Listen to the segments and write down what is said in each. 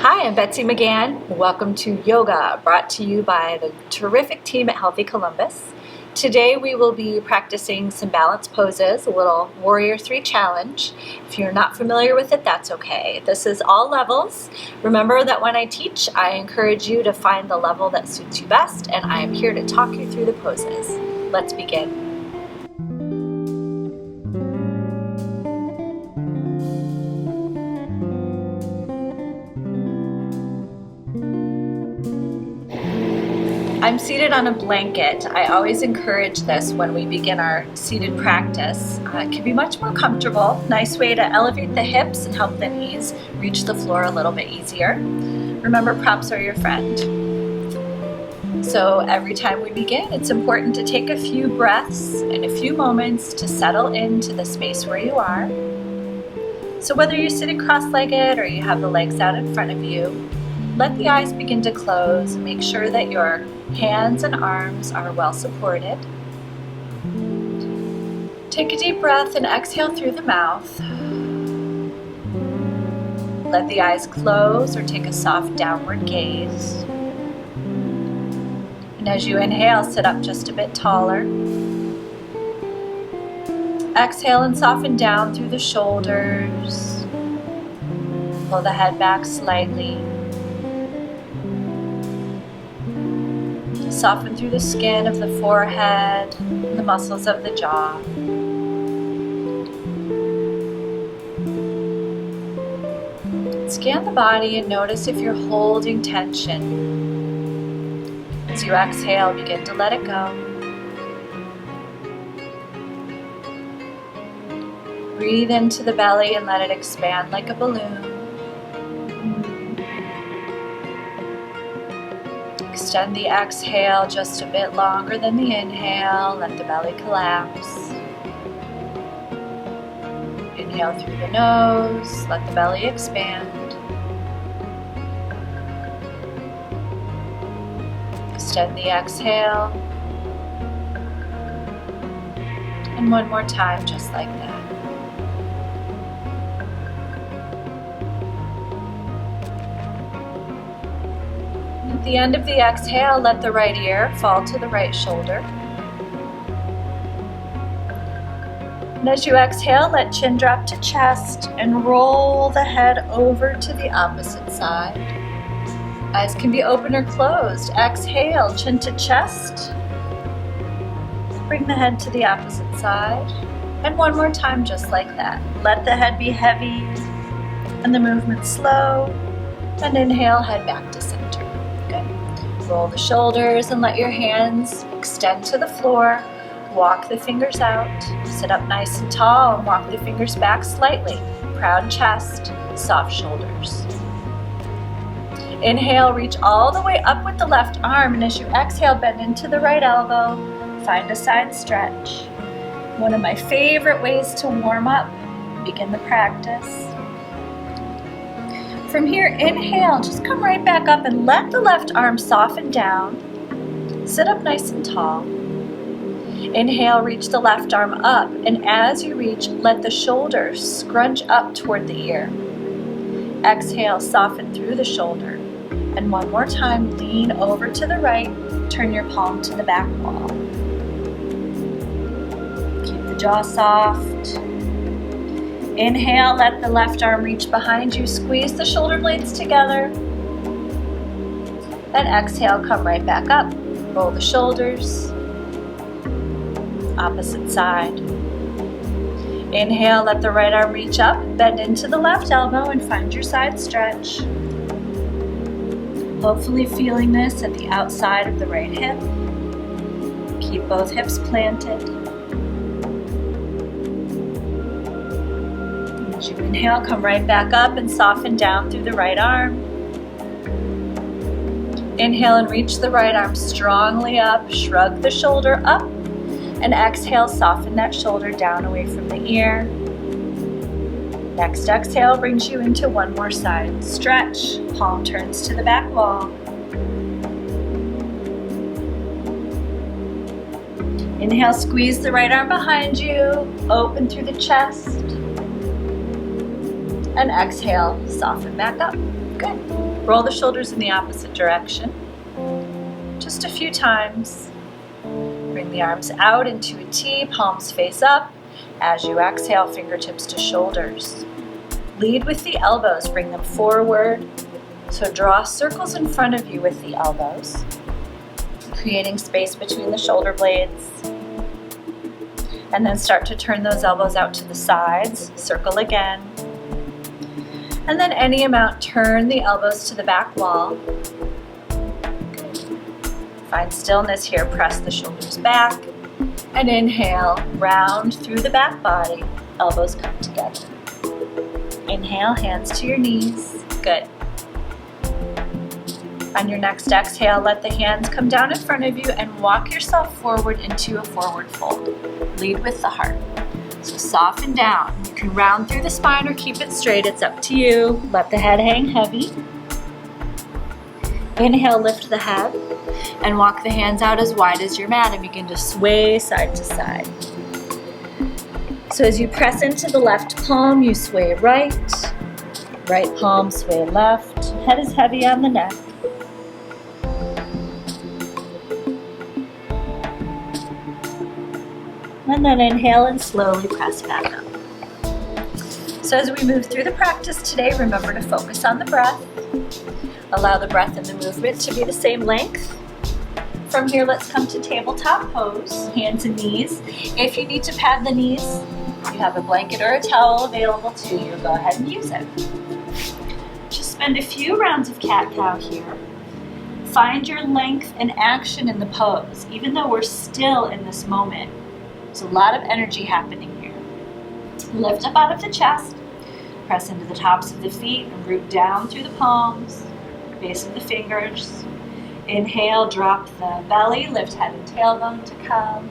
Hi, I'm Betsy McGann. Welcome to Yoga, brought to you by the terrific team at Healthy Columbus. Today we will be practicing some balance poses, a little Warrior 3 challenge. If you're not familiar with it, that's okay. This is all levels. Remember that when I teach, I encourage you to find the level that suits you best, and I am here to talk you through the poses. Let's begin. I'm seated on a blanket. I always encourage this when we begin our seated practice. It can be much more comfortable. Nice way to elevate the hips and help the knees reach the floor a little bit easier. Remember, props are your friend. So every time we begin, it's important to take a few breaths and a few moments to settle into the space where you are. So whether you're sitting cross-legged or you have the legs out in front of you, let the eyes begin to close and make sure that your hands and arms are well supported. Take a deep breath and exhale through the mouth. Let the eyes close or take a soft downward gaze. And as you inhale, sit up just a bit taller. Exhale and soften down through the shoulders. Pull the head back slightly. Soften through the skin of the forehead, the muscles of the jaw. Scan the body and notice if you're holding tension. As you exhale, begin to let it go. Breathe into the belly and let it expand like a balloon. Extend the exhale just a bit longer than the inhale. Let the belly collapse. Inhale through the nose. Let the belly expand. Extend the exhale. And one more time, just like that. At the end of the exhale, let the right ear fall to the right shoulder. And as you exhale, let chin drop to chest and roll the head over to the opposite side. Eyes can be open or closed. Exhale, chin to chest. Bring the head to the opposite side. And one more time, just like that. Let the head be heavy and the movement slow. And inhale, head back to center. Roll the shoulders and let your hands extend to the floor. Walk the fingers out. Sit up nice and tall and walk the fingers back slightly. Proud chest, soft shoulders. Inhale, reach all the way up with the left arm, and as you exhale, bend into the right elbow. Find a side stretch. One of my favorite ways to warm up, begin the practice. From here, inhale, just come right back up and let the left arm soften down. Sit up nice and tall. Inhale, reach the left arm up, and as you reach, let the shoulders scrunch up toward the ear. Exhale, soften through the shoulder. And one more time, lean over to the right, turn your palm to the back wall. Keep the jaw soft. Inhale, let the left arm reach behind you. Squeeze the shoulder blades together. And exhale, come right back up. Roll the shoulders. Opposite side. Inhale, let the right arm reach up. Bend into the left elbow and find your side stretch. Hopefully feeling this at the outside of the right hip. Keep both hips planted. As you inhale, come right back up and soften down through the right arm. Inhale and reach the right arm strongly up. Shrug the shoulder up. And exhale, soften that shoulder down away from the ear. Next exhale brings you into one more side stretch. Palm turns to the back wall. Inhale, squeeze the right arm behind you. Open through the chest. And exhale, soften back up. Good. Roll the shoulders in the opposite direction. Just a few times. Bring the arms out into a T, palms face up. As you exhale, fingertips to shoulders. Lead with the elbows, bring them forward. So draw circles in front of you with the elbows, creating space between the shoulder blades. And then start to turn those elbows out to the sides, circle again. And then any amount, turn the elbows to the back wall. Find stillness here, press the shoulders back. And inhale, round through the back body, elbows come together. Inhale, hands to your knees, good. On your next exhale, let the hands come down in front of you and walk yourself forward into a forward fold. Lead with the heart. So soften down. You can round through the spine or keep it straight, it's up to you. Let the head hang heavy. Inhale, lift the head and walk the hands out as wide as your mat and begin to sway side to side. So as you press into the left palm, you sway right. Right palm, sway left. Head is heavy on the neck. And then inhale and slowly press back up. So as we move through the practice today, remember to focus on the breath. Allow the breath and the movement to be the same length. From here, let's come to tabletop pose, hands and knees. If you need to pad the knees, you have a blanket or a towel available to you. Go ahead and use it. Just spend a few rounds of cat-cow here. Find your length and action in the pose, even though we're still in this moment. There's a lot of energy happening here. Lift up out of the chest, press into the tops of the feet and root down through the palms, base of the fingers. Inhale, drop the belly, lift head and tailbone to come.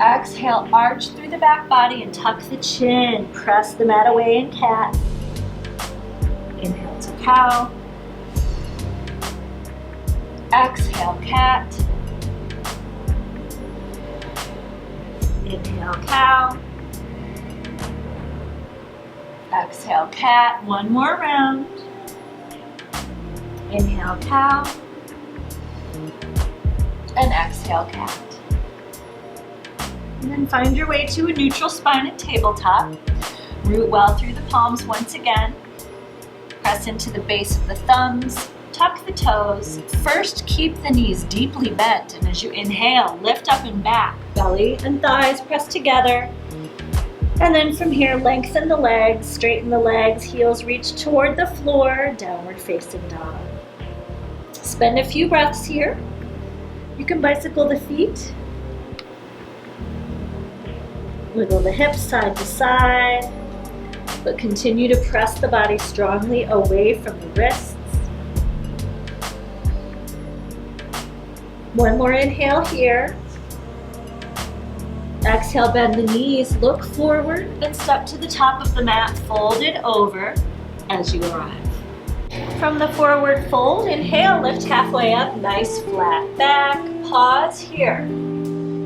Exhale, arch through the back body and tuck the chin. Press the mat away in cat. Inhale to cow. Exhale, cat. Inhale, cow. Exhale, cat. One more round. Inhale, cow. And exhale, cat. And then find your way to a neutral spine and tabletop. Root well through the palms once again. Press into the base of the thumbs. Tuck the toes. First, keep the knees deeply bent. And as you inhale, lift up and back. Belly and thighs press together. And then from here, lengthen the legs, straighten the legs, heels reach toward the floor, downward facing dog. Spend a few breaths here. You can bicycle the feet. Wiggle the hips side to side, but continue to press the body strongly away from the wrists. One more inhale here. Exhale, bend the knees, look forward and step to the top of the mat, fold it over as you arrive. From the forward fold, inhale, lift halfway up, nice flat back, pause here.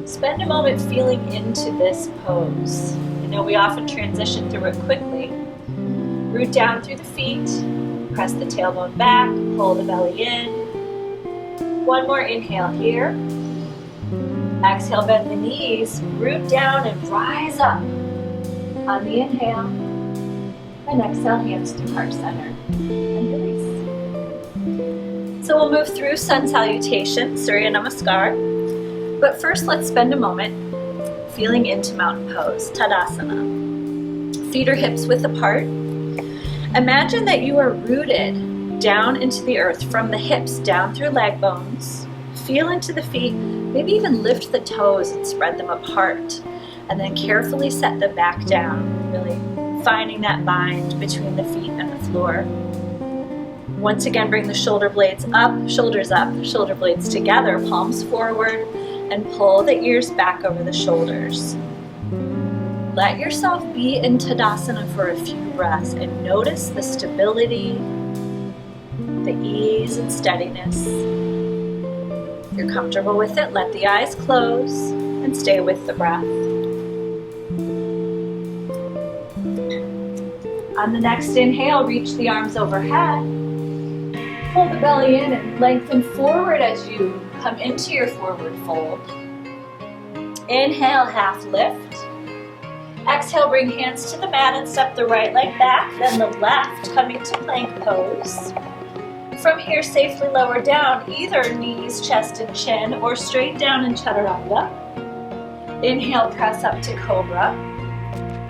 Spend a moment feeling into this pose. I know we often transition through it quickly. Root down through the feet, press the tailbone back, pull the belly in. One more inhale here. Exhale, bend the knees, root down and rise up. On the inhale, and exhale, hands to heart center and release. So we'll move through sun salutation, Surya Namaskar. But first, let's spend a moment feeling into mountain pose, Tadasana. Feet or hips width apart. Imagine that you are rooted down into the earth from the hips down through leg bones. Feel into the feet, maybe even lift the toes and spread them apart. And then carefully set them back down, really finding that bind between the feet and the floor. Once again, bring the shoulder blades up, shoulder blades together, palms forward, and pull the ears back over the shoulders. Let yourself be in Tadasana for a few breaths and notice the stability, the ease and steadiness. If you're comfortable with it, let the eyes close and stay with the breath. On the next inhale, reach the arms overhead. Pull the belly in and lengthen forward as you come into your forward fold. Inhale, half lift. Exhale, bring hands to the mat and step the right leg back, then the left coming to plank pose. From here, safely lower down, either knees, chest, and chin, or straight down in chaturanga. Inhale, press up to cobra.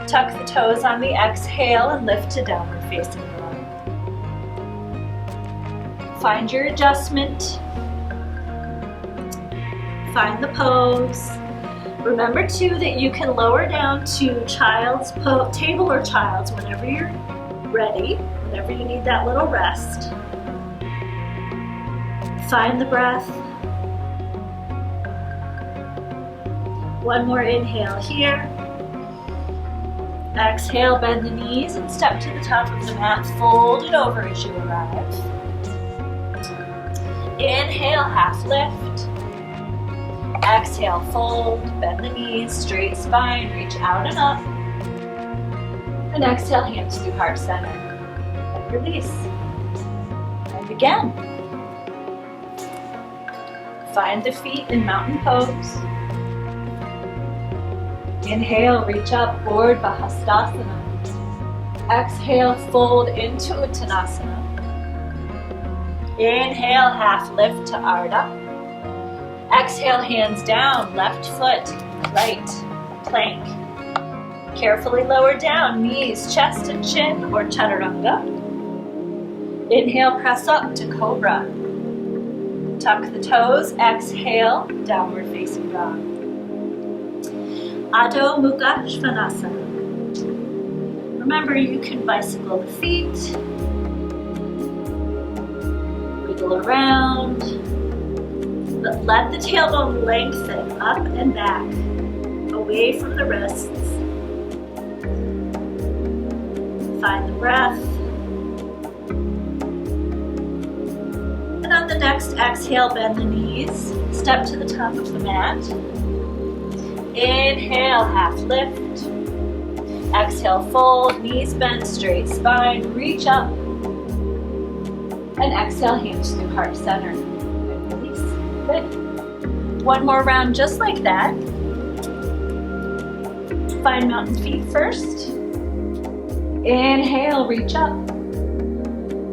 Tuck the toes on the exhale and lift to downward facing dog. Find your adjustment. Find the pose. Remember too that you can lower down to child's table or child's whenever you're ready, whenever you need that little rest. Find the breath. One more inhale here. Exhale, bend the knees and step to the top of the mat. Fold it over as you arrive. Inhale, half lift. Exhale, fold, bend the knees, straight spine, reach out and up. And exhale, hands through heart center. And release. And again. Find the feet in mountain pose. Inhale, reach up, forward Bahastasana. Exhale, fold into Uttanasana. Inhale, half lift to Ardha. Exhale, hands down, left foot, right, plank. Carefully lower down, knees, chest, and chin, or chaturanga. Inhale, press up to cobra. Tuck the toes, exhale, downward facing dog. Adho Mukha Svanasana. Remember, you can bicycle the feet, wiggle around, but let the tailbone lengthen up and back, away from the wrists. Find the breath. And on the next exhale, bend the knees, step to the top of the mat. Inhale, half lift. Exhale, fold, knees bent, straight spine, reach up. And exhale, hands through heart center. And release. Good. One more round just like that. Find mountain feet first. Inhale, reach up.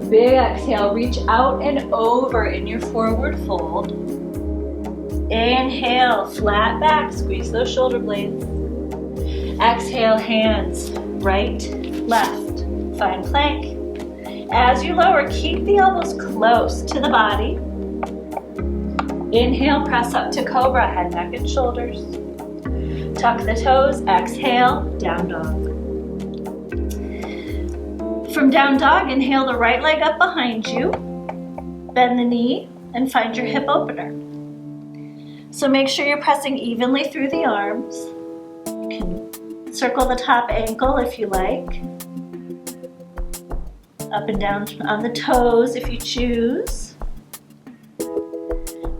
Big exhale, reach out and over in your forward fold. Inhale, flat back, squeeze those shoulder blades. Exhale, hands, right, left. Find plank. As you lower, keep the elbows close to the body. Inhale, press up to cobra, head, neck, and shoulders. Tuck the toes, exhale, down dog. From down dog, inhale the right leg up behind you. Bend the knee and find your hip opener. So make sure you're pressing evenly through the arms. You can circle the top ankle if you like. Up and down on the toes if you choose.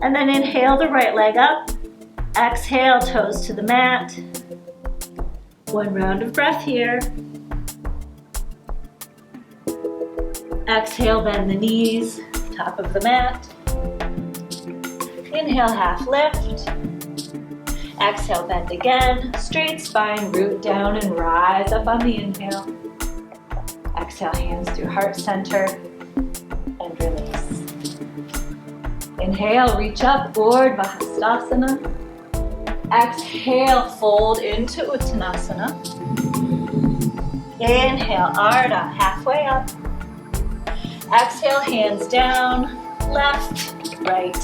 And then inhale the right leg up. Exhale, toes to the mat. One round of breath here. Exhale, bend the knees, top of the mat. Inhale, half lift. Exhale, bend again. Straight spine, root down and rise up on the inhale. Exhale, hands through heart center and release. Inhale, reach up, forward Bahastasana. Exhale, fold into Uttanasana. Inhale, Ardha, halfway up. Exhale, hands down, left, right.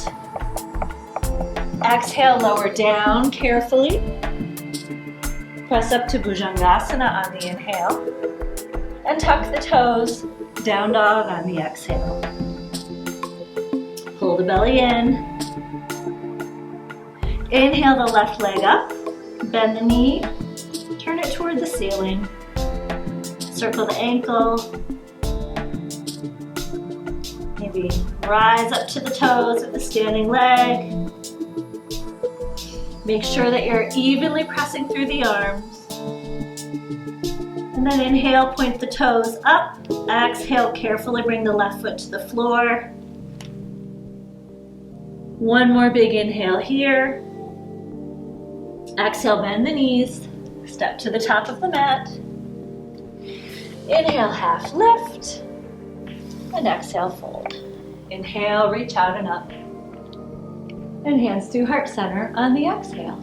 Exhale, lower down carefully. Press up to Bhujangasana on the inhale. And tuck the toes, down dog on the exhale. Pull the belly in. Inhale the left leg up. Bend the knee. Turn it toward the ceiling. Circle the ankle. Maybe rise up to the toes of the standing leg. Make sure that you're evenly pressing through the arms. And then inhale, point the toes up. Exhale, carefully bring the left foot to the floor. One more big inhale here. Exhale, bend the knees. Step to the top of the mat. Inhale, half lift. And exhale, fold. Inhale, reach out and up. And hands through heart center on the exhale.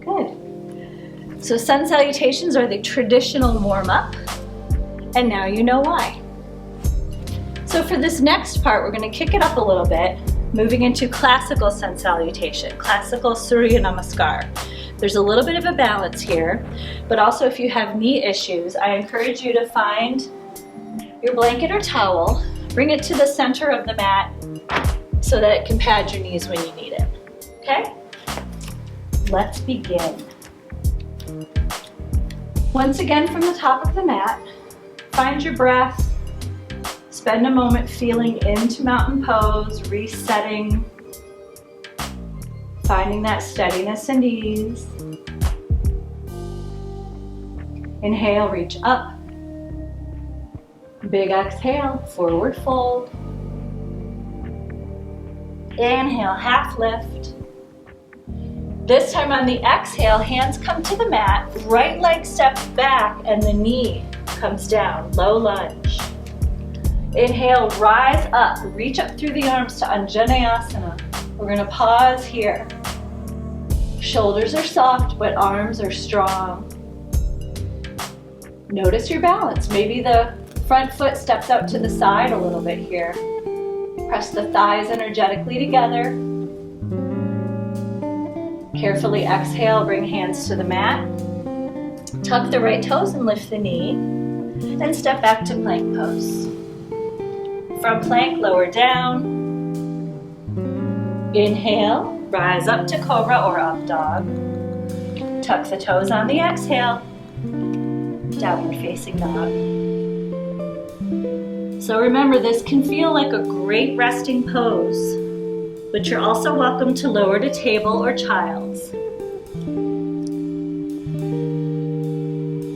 Good. So sun salutations are the traditional warm-up. And now you know why. So for this next part, we're going to kick it up a little bit, moving into classical sun salutation, classical Surya Namaskar. There's a little bit of a balance here, but also if you have knee issues, I encourage you to find your blanket or towel, bring it to the center of the mat so that it can pad your knees when you need it. Okay? Let's begin. Once again from the top of the mat, find your breath. Spend a moment feeling into mountain pose, resetting, finding that steadiness and ease. Inhale, reach up. Big exhale, forward fold. Inhale, half lift. This time on the exhale, hands come to the mat, right leg steps back and the knee comes down, low lunge. Inhale, rise up, reach up through the arms to Anjaneyasana. We're gonna pause here. Shoulders are soft, but arms are strong. Notice your balance. Maybe the front foot steps out to the side a little bit here. Press the thighs energetically together. Carefully exhale, bring hands to the mat. Tuck the right toes and lift the knee. And step back to plank pose. From plank, lower down. Inhale, rise up to cobra or up dog. Tuck the toes on the exhale. Downward facing dog. So remember, this can feel like a great resting pose, but you're also welcome to lower to table or child's.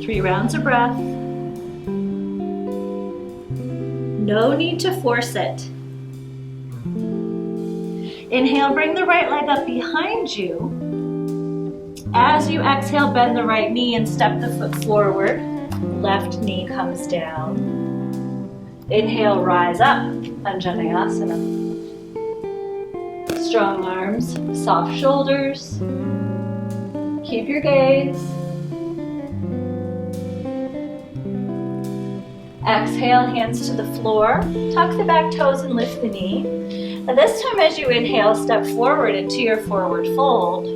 3 rounds of breath. No need to force it. Inhale, bring the right leg up behind you. As you exhale, bend the right knee and step the foot forward. Left knee comes down. Inhale, rise up, Anjaneyasana. Strong arms, soft shoulders. Keep your gaze. Exhale, hands to the floor. Tuck the back toes and lift the knee. And this time as you inhale, step forward into your forward fold.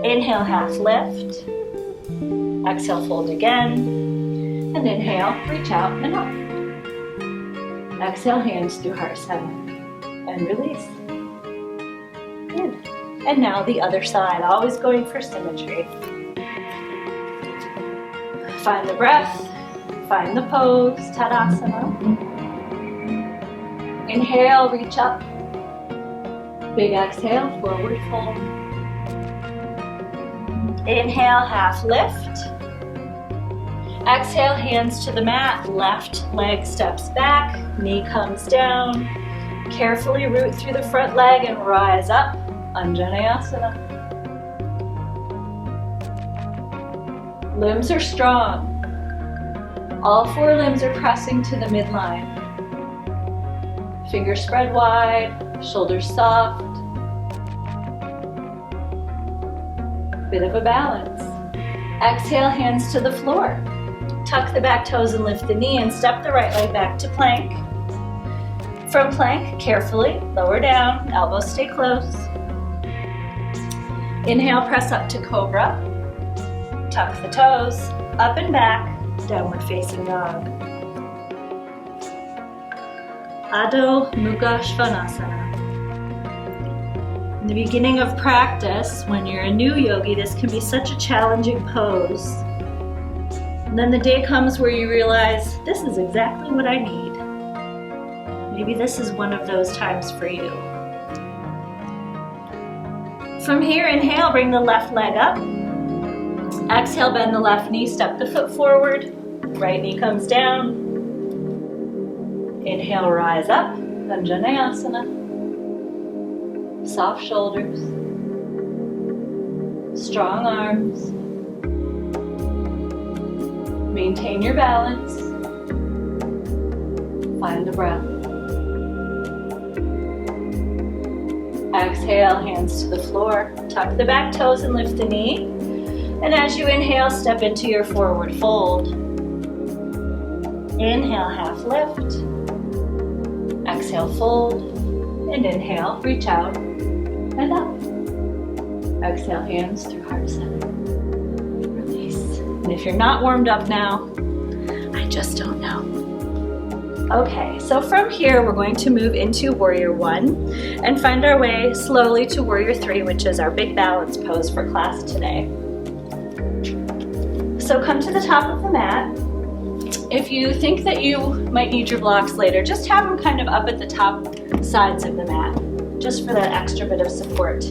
Inhale, half lift. Exhale, fold again. And inhale, reach out and up. Exhale, hands through heart center. And release. Good. And now the other side, always going for symmetry. Find the breath. Find the pose, Tadasana. Inhale, reach up. Big exhale, forward fold. Inhale, half lift. Exhale, hands to the mat. Left leg steps back, knee comes down. Carefully root through the front leg and rise up, Anjaneyasana. Limbs are strong. All 4 limbs are pressing to the midline. Fingers spread wide, shoulders soft. Bit of a balance. Exhale, hands to the floor. Tuck the back toes and lift the knee and step the right leg back to plank. From plank, carefully lower down, elbows stay close. Inhale, press up to cobra. Tuck the toes, up and back. Downward facing dog. Adho Mukha Svanasana. In the beginning of practice, when you're a new yogi, this can be such a challenging pose. And then the day comes where you realize, this is exactly what I need. Maybe this is one of those times for you. From here, inhale, bring the left leg up. Exhale, bend the left knee, step the foot forward. Right knee comes down. Inhale, rise up, Anjaneyasana. Soft shoulders, strong arms. Maintain your balance. Find the breath. Exhale, hands to the floor. Tuck the back toes and lift the knee. And as you inhale, step into your forward fold. Inhale, half lift. Exhale, fold. And inhale, reach out and up. Exhale, hands through heart center. Release. And if you're not warmed up now, I just don't know. Okay, so from here, we're going to move into Warrior One and find our way slowly to Warrior Three, which is our big balance pose for class today. So come to the top of the mat. If you think that you might need your blocks later, just have them kind of up at the top sides of the mat, just for that extra bit of support.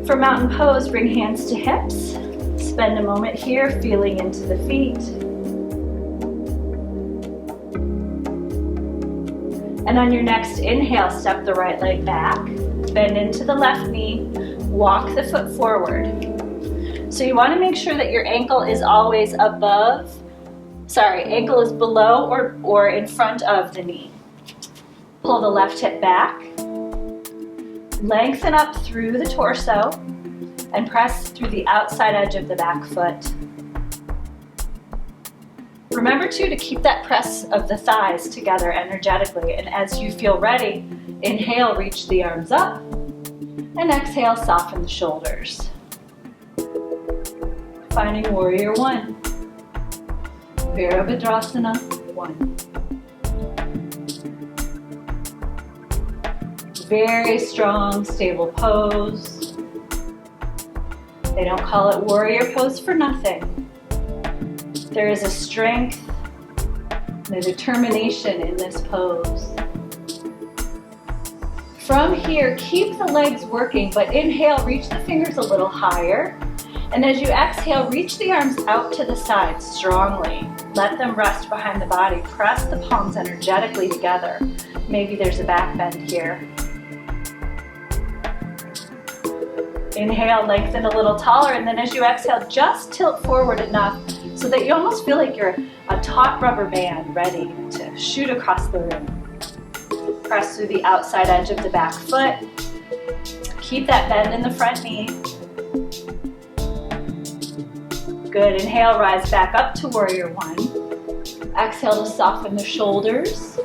For mountain pose, bring hands to hips. Spend a moment here feeling into the feet. And on your next inhale, step the right leg back, bend into the left knee, walk the foot forward. So you want to make sure that your ankle is always ankle is below or in front of the knee. Pull the left hip back, lengthen up through the torso, and press through the outside edge of the back foot. Remember too to keep that press of the thighs together energetically, and as you feel ready, inhale, reach the arms up, and exhale, soften the shoulders. Finding Warrior One. Virabhadrasana 1. Very strong, stable pose. They don't call it warrior pose for nothing. There is a strength and a determination in this pose. From here, keep the legs working, but inhale, reach the fingers a little higher. And as you exhale, reach the arms out to the side strongly. Let them rest behind the body. Press the palms energetically together. Maybe there's a back bend here. Inhale, lengthen a little taller, and then as you exhale, just tilt forward enough so that you almost feel like you're a taut rubber band ready to shoot across the room. Press through the outside edge of the back foot. Keep that bend in the front knee. Good, inhale, rise back up to Warrior One. Exhale to soften the shoulders.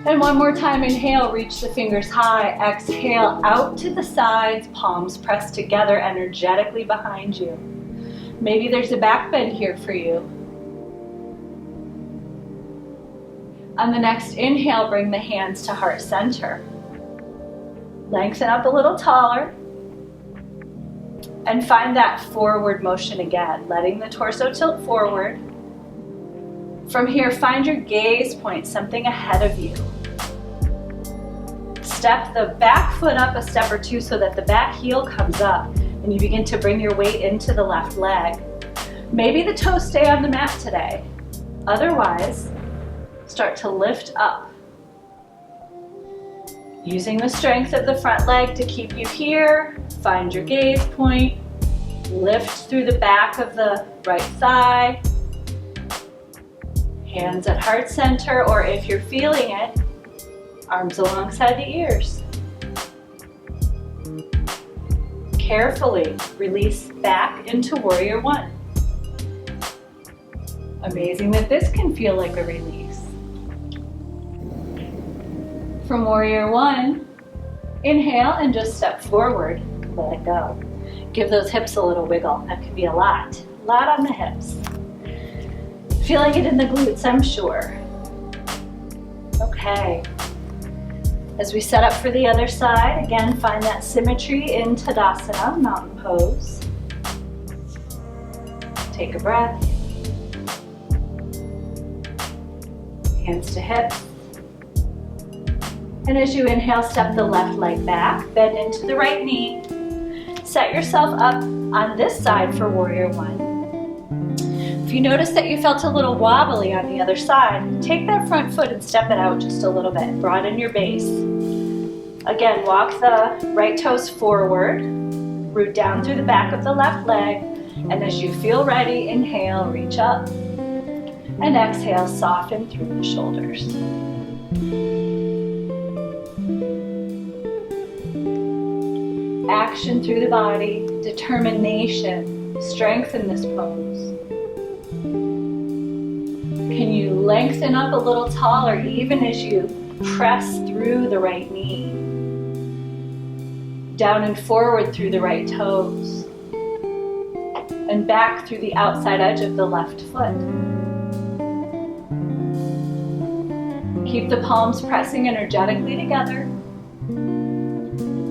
And one more time, inhale, reach the fingers high. Exhale, out to the sides, palms pressed together energetically behind you. Maybe there's a back bend here for you. On the next inhale, bring the hands to heart center. Lengthen up a little taller. And find that forward motion again, letting the torso tilt forward. From here, find your gaze point, something ahead of you. Step the back foot up a step or two so that the back heel comes up and you begin to bring your weight into the left leg. Maybe the toes stay on the mat today. Otherwise, start to lift up. Using the strength of the front leg to keep you here, find your gaze point, lift through the back of the right thigh, hands at heart center, or if you're feeling it, arms alongside the ears. Carefully release back into Warrior One. Amazing that this can feel like a release. From Warrior One, inhale and just step forward, let it go. Give those hips a little wiggle. That could be a lot on the hips. Feeling it in the glutes, I'm sure. Okay. As we set up for the other side, again, find that symmetry in Tadasana, mountain pose. Take a breath. Hands to hips. And as you inhale, step the left leg back, bend into the right knee. Set yourself up on this side for Warrior One. If you notice that you felt a little wobbly on the other side, take that front foot and step it out just a little bit. Broaden your base. Again, walk the right toes forward, root down through the back of the left leg, and as you feel ready, inhale, reach up, and exhale, soften through the shoulders. Action through the body, determination, strength in this pose. Can you lengthen up a little taller even as you press through the right knee? Down and forward through the right toes. And back through the outside edge of the left foot. Keep the palms pressing energetically together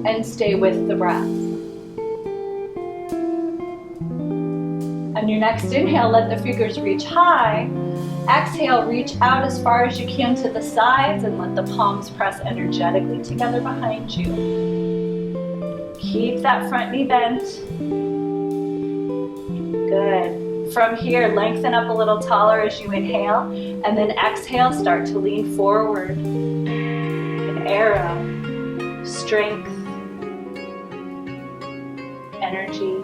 and stay with the breath. On your next inhale, let the fingers reach high. Exhale, reach out as far as you can to the sides and let the palms press energetically together behind you. Keep that front knee bent. Good. From here, lengthen up a little taller as you inhale, and then exhale, start to lean forward. An arrow, strength, energy.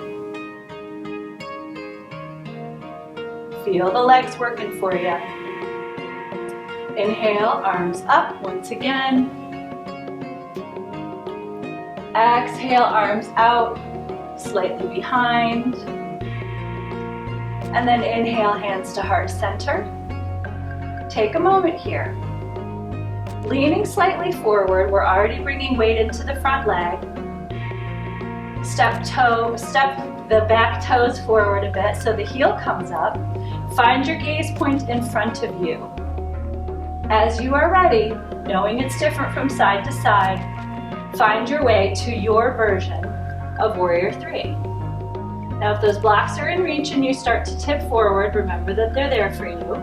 Feel the legs working for you. Inhale, arms up once again. Exhale, arms out, slightly behind. And then inhale, hands to heart center. Take a moment here. Leaning slightly forward, we're already bringing weight into the front leg. Step the back toes forward a bit so the heel comes up. Find your gaze point in front of you. As you are ready, knowing it's different from side to side, find your way to your version of Warrior 3. Now if those blocks are in reach and you start to tip forward, remember that they're there for you.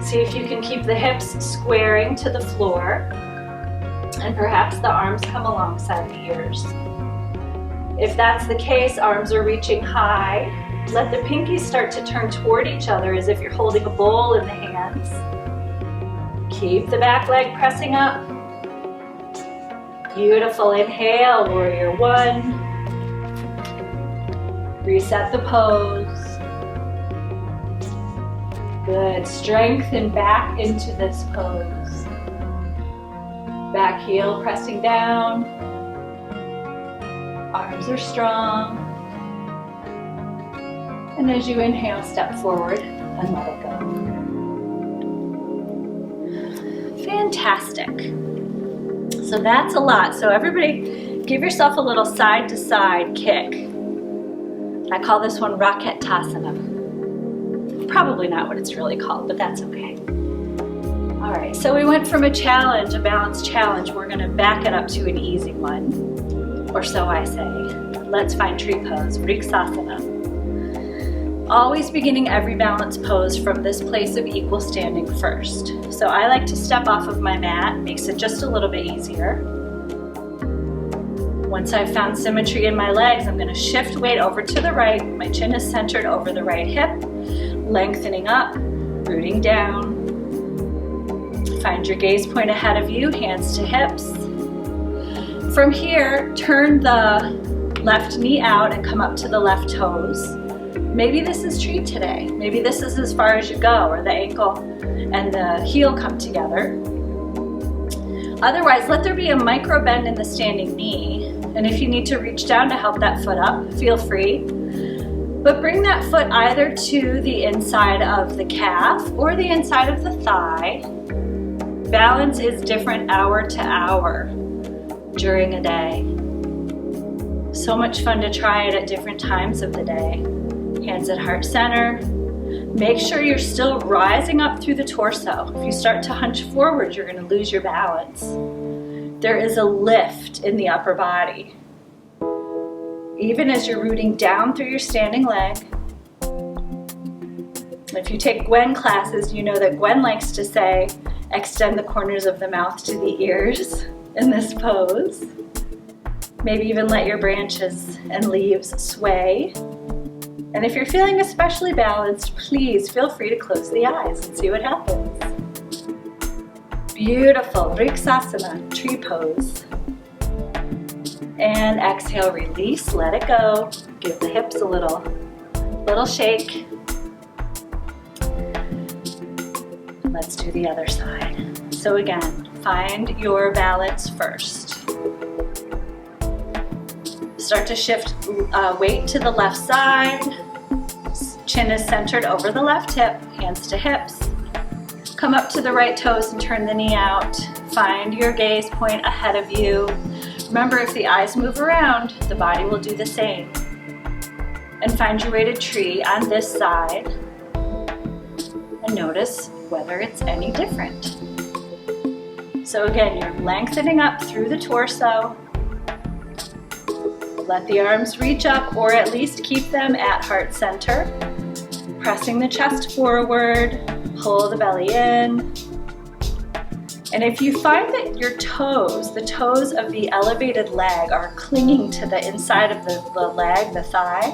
See if you can keep the hips squaring to the floor and perhaps the arms come alongside the ears. If that's the case, arms are reaching high. Let the pinkies start to turn toward each other as if you're holding a bowl in the hands. Keep the back leg pressing up. Beautiful. Inhale, Warrior 1. Reset the pose. Good. Strengthen back into this pose. Back heel pressing down. Arms are strong. And as you inhale, step forward and let it go. Fantastic. So that's a lot. So everybody give yourself a little side to side kick. I call this one Rakettasana. Probably not what it's really called, but that's okay. All right, so we went from a challenge, a balanced challenge. We're gonna back it up to an easy one, or so I say. Let's find tree pose, Vriksasana. Always beginning every balance pose from this place of equal standing first. So I like to step off of my mat, makes it just a little bit easier. Once I've found symmetry in my legs, I'm gonna shift weight over to the right. My chin is centered over the right hip, lengthening up, rooting down. Find your gaze point ahead of you, hands to hips. From here, turn the left knee out and come up to the left toes. Maybe this is tree today. Maybe this is as far as you go, or the ankle and the heel come together. Otherwise, let there be a micro bend in the standing knee. And if you need to reach down to help that foot up, feel free. But bring that foot either to the inside of the calf or the inside of the thigh. Balance is different hour to hour during a day. So much fun to try it at different times of the day. Hands at heart center. Make sure you're still rising up through the torso. If you start to hunch forward, you're going to lose your balance. There is a lift in the upper body. Even as you're rooting down through your standing leg. If you take Gwen classes, you know that Gwen likes to say, extend the corners of the mouth to the ears in this pose. Maybe even let your branches and leaves sway. And if you're feeling especially balanced, please feel free to close the eyes and see what happens. Beautiful, Vriksasana, tree pose. And exhale, release, let it go. Give the hips a little shake. Let's do the other side. So again, find your balance first. Start to shift weight to the left side. Chin is centered over the left hip, hands to hips. Come up to the right toes and turn the knee out. Find your gaze point ahead of you. Remember, if the eyes move around, the body will do the same. And find your weighted tree on this side. And notice whether it's any different. So again, you're lengthening up through the torso. Let the arms reach up, or at least keep them at heart center. Pressing the chest forward, pull the belly in. And if you find that your toes, the toes of the elevated leg, are clinging to the inside of the leg, the thigh,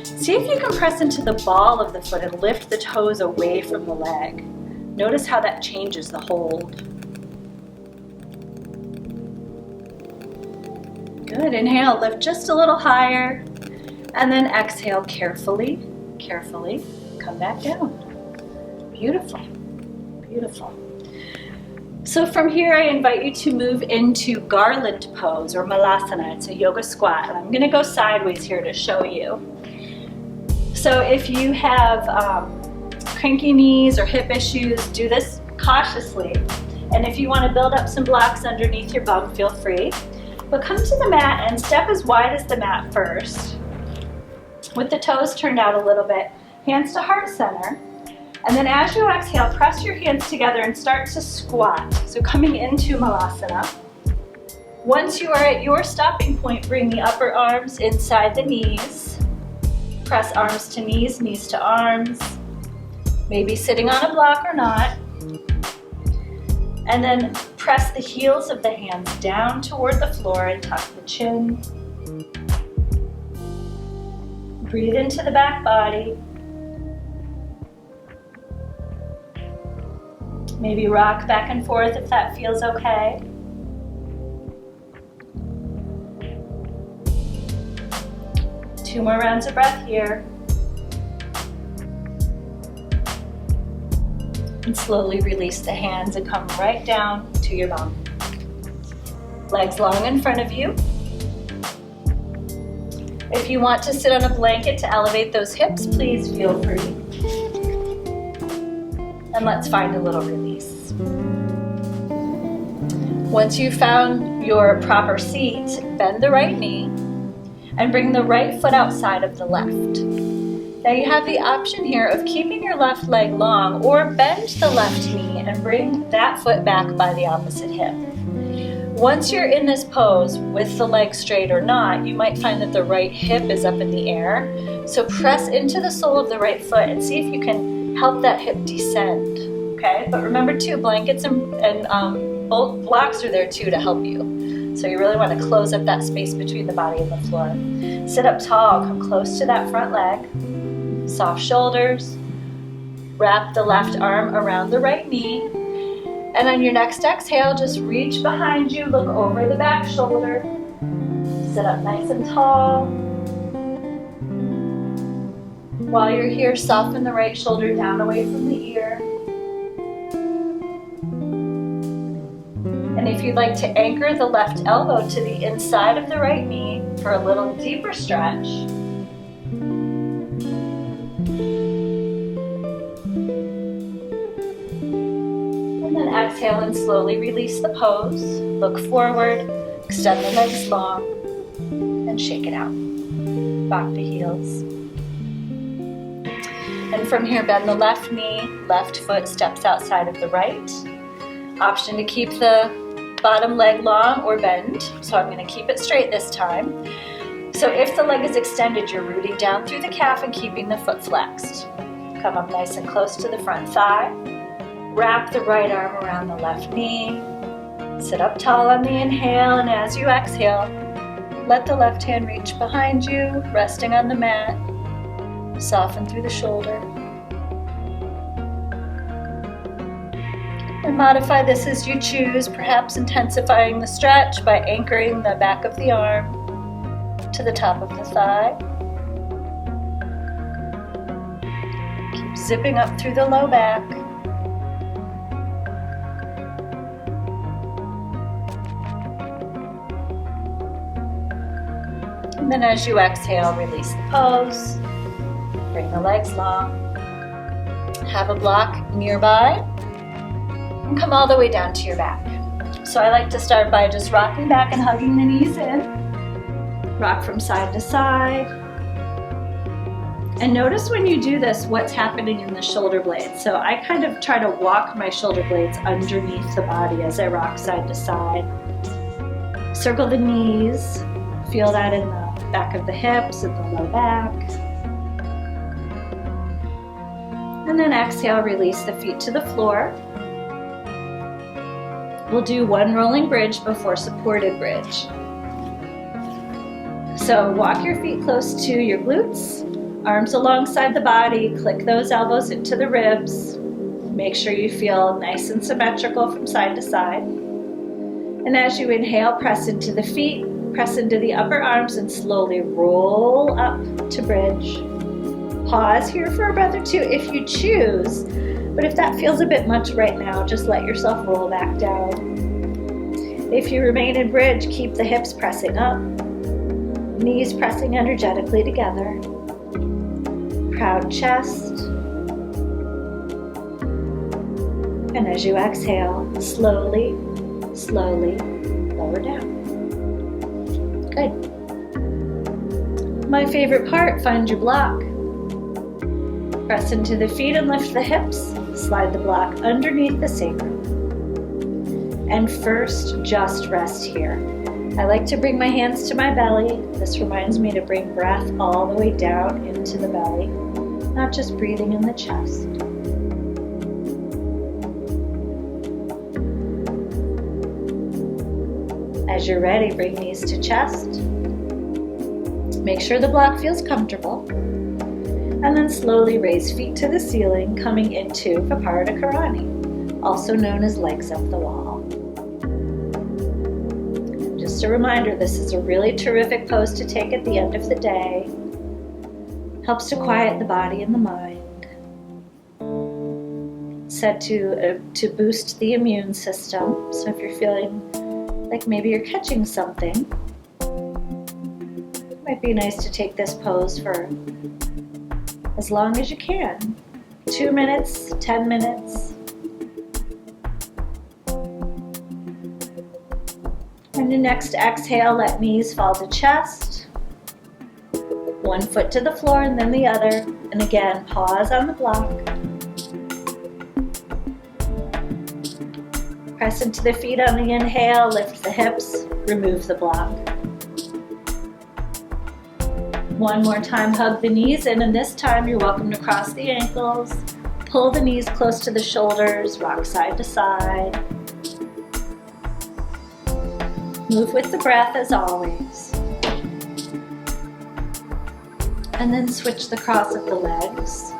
see if you can press into the ball of the foot and lift the toes away from the leg. Notice how that changes the hold. Good, inhale, lift just a little higher, and then exhale carefully, come back down. Beautiful, beautiful. So from here, I invite you to move into garland pose or malasana. It's a yoga squat, and I'm gonna go sideways here to show you. So if you have cranky knees or hip issues, do this cautiously. And if you wanna build up some blocks underneath your bum, feel free. But come to the mat and step as wide as the mat first, with the toes turned out a little bit, hands to heart center. And then as you exhale, press your hands together and start to squat. So coming into malasana. Once you are at your stopping point, bring the upper arms inside the knees. Press arms to knees, knees to arms. Maybe sitting on a block or not. And then press the heels of the hands down toward the floor and tuck the chin. Breathe into the back body. Maybe rock back and forth if that feels okay. Two more rounds of breath here. And slowly release the hands and come right down to your bum. Legs long in front of you. If you want to sit on a blanket to elevate those hips, please feel free. And let's find a little release. Once you've found your proper seat, bend the right knee and bring the right foot outside of the left. Now you have the option here of keeping your left leg long, or bend the left knee and bring that foot back by the opposite hip. Once you're in this pose with the leg straight or not, you might find that the right hip is up in the air. So press into the sole of the right foot and see if you can help that hip descend. Okay, but remember too, blankets and both blocks are there too to help you. So you really want to close up that space between the body and the floor. Sit up tall, come close to that front leg. Soft shoulders. Wrap the left arm around the right knee. And on your next exhale, just reach behind you, look over the back shoulder. Sit up nice and tall. While you're here, soften the right shoulder down away from the ear. And if you'd like to anchor the left elbow to the inside of the right knee for a little deeper stretch. Exhale and slowly release the pose. Look forward, extend the legs long, and shake it out. Back the heels. And from here, bend the left knee, left foot steps outside of the right. Option to keep the bottom leg long or bend, so I'm going to keep it straight this time. So if the leg is extended, you're rooting down through the calf and keeping the foot flexed. Come up nice and close to the front thigh. Wrap the right arm around the left knee. Sit up tall on the inhale, and as you exhale, let the left hand reach behind you, resting on the mat. Soften through the shoulder. And modify this as you choose, perhaps intensifying the stretch by anchoring the back of the arm to the top of the thigh. Keep zipping up through the low back. And then as you exhale, release the pose. Bring the legs long. Have a block nearby. And come all the way down to your back. So I like to start by just rocking back and hugging the knees in. Rock from side to side. And notice when you do this, what's happening in the shoulder blades. So I kind of try to walk my shoulder blades underneath the body as I rock side to side. Circle the knees. Feel that in the back of the hips and the low back. And then exhale, release the feet to the floor. We'll do one rolling bridge before supported bridge. So walk your feet close to your glutes, arms alongside the body, click those elbows into the ribs. Make sure you feel nice and symmetrical from side to side. And as you inhale, press into the feet, press into the upper arms and slowly roll up to bridge. Pause here for a breath or two if you choose, but if that feels a bit much right now, just let yourself roll back down. If you remain in bridge, keep the hips pressing up, knees pressing energetically together. Proud chest. And as you exhale, slowly, slowly lower down. Good. My favorite part, find your block. Press into the feet and lift the hips. Slide the block underneath the sacrum. And first, just rest here. I like to bring my hands to my belly. This reminds me to bring breath all the way down into the belly, not just breathing in the chest. As you're ready, bring knees to chest. Make sure the block feels comfortable. And then slowly raise feet to the ceiling, coming into Viparita Karani, also known as legs up the wall. Just a reminder, this is a really terrific pose to take at the end of the day. Helps to quiet the body and the mind. Said to boost the immune system. So if you're feeling like maybe you're catching something, it might be nice to take this pose for as long as you can. 2 minutes, 10 minutes. And your next exhale, let knees fall to chest. One foot to the floor and then the other. And again, pause on the block. Press into the feet on the inhale, lift the hips, remove the block. One more time, hug the knees in, and this time you're welcome to cross the ankles, pull the knees close to the shoulders, rock side to side. Move with the breath as always. And then switch the cross of the legs.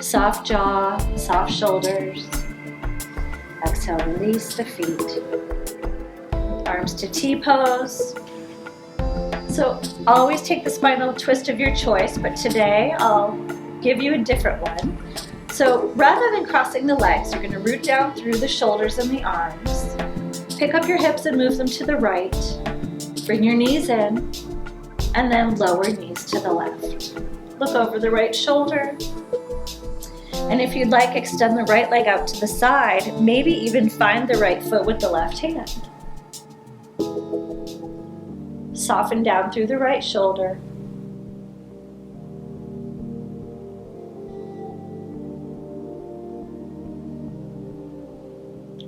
Soft jaw, soft shoulders. Exhale, release the feet. Arms to T-pose. So always take the spinal twist of your choice, but today I'll give you a different one. So rather than crossing the legs, you're going to root down through the shoulders and the arms. Pick up your hips and move them to the right. Bring your knees in, and then lower knees to the left. Look over the right shoulder. And if you'd like, extend the right leg out to the side, maybe even find the right foot with the left hand. Soften down through the right shoulder.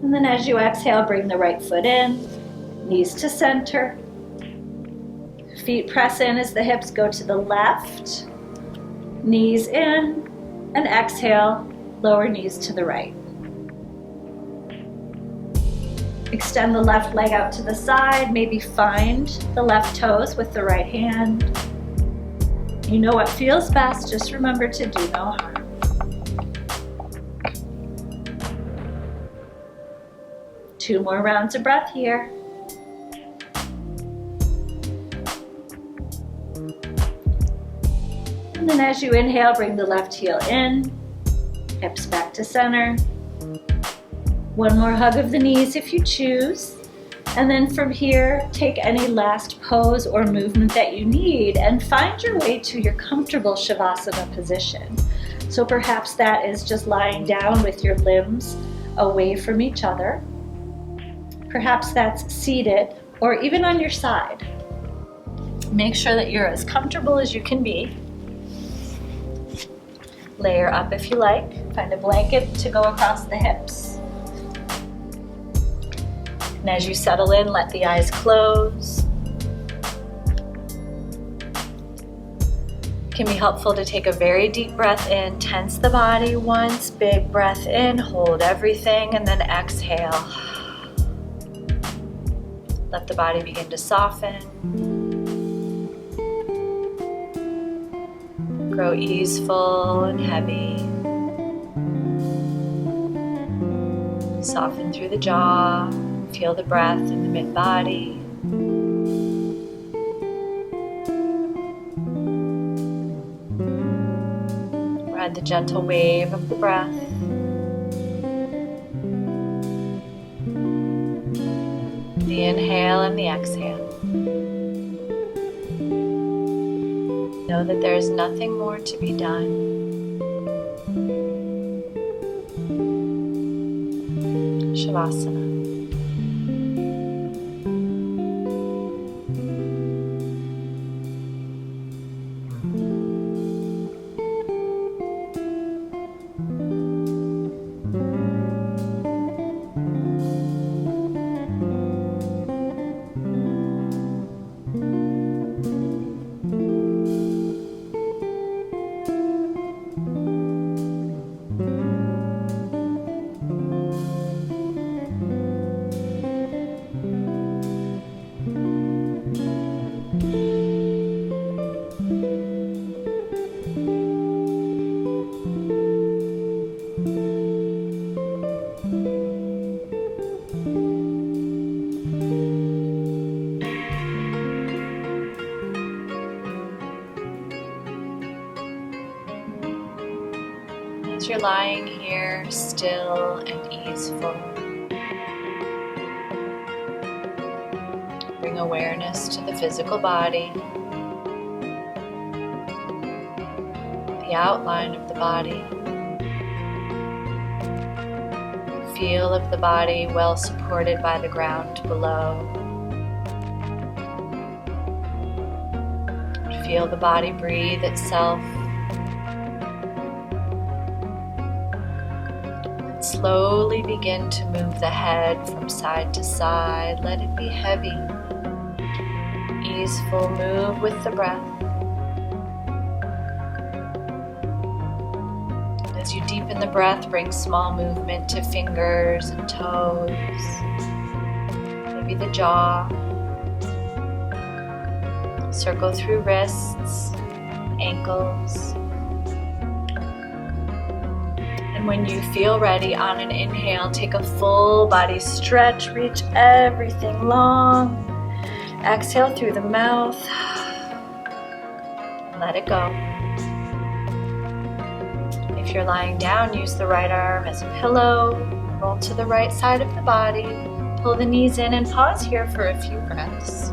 And then as you exhale, bring the right foot in, knees to center. Feet press in as the hips go to the left. Knees in, and exhale, lower knees to the right. Extend the left leg out to the side, maybe find the left toes with the right hand. You know what feels best, just remember to do no harm. Two more rounds of breath here. And then as you inhale, bring the left heel in, hips back to center. One more hug of the knees if you choose. And then from here, take any last pose or movement that you need and find your way to your comfortable Shavasana position. So perhaps that is just lying down with your limbs away from each other. Perhaps that's seated or even on your side. Make sure that you're as comfortable as you can be. Layer up if you like. Find a blanket to go across the hips. And as you settle in, let the eyes close. It can be helpful to take a very deep breath in, tense the body once, big breath in, hold everything, and then exhale. Let the body begin to soften. Grow easeful and heavy. Soften through the jaw. Feel the breath in the mid-body. Ride the gentle wave of the breath. The inhale and the exhale. Know that there is nothing more to be done. Shavasana. As you're lying here, still and easeful, bring awareness to the physical body, the outline of the body, the feel of the body well supported by the ground below. Feel the body breathe itself. Slowly begin to move the head from side to side. Let it be heavy. Easeful move with the breath. As you deepen the breath, bring small movement to fingers and toes. Maybe the jaw. Circle through wrists, ankles. And when you feel ready, on an inhale, take a full body stretch, reach everything long. Exhale through the mouth. Let it go. If you're lying down, use the right arm as a pillow. Roll to the right side of the body. Pull the knees in and pause here for a few breaths.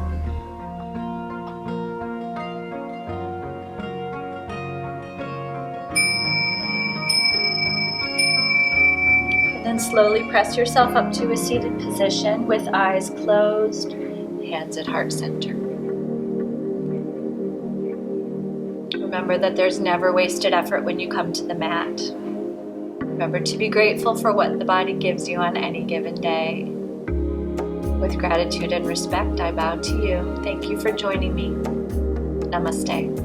Then slowly press yourself up to a seated position with eyes closed, hands at heart center. Remember that there's never wasted effort when you come to the mat. Remember to be grateful for what the body gives you on any given day. With gratitude and respect, I bow to you. Thank you for joining me. Namaste.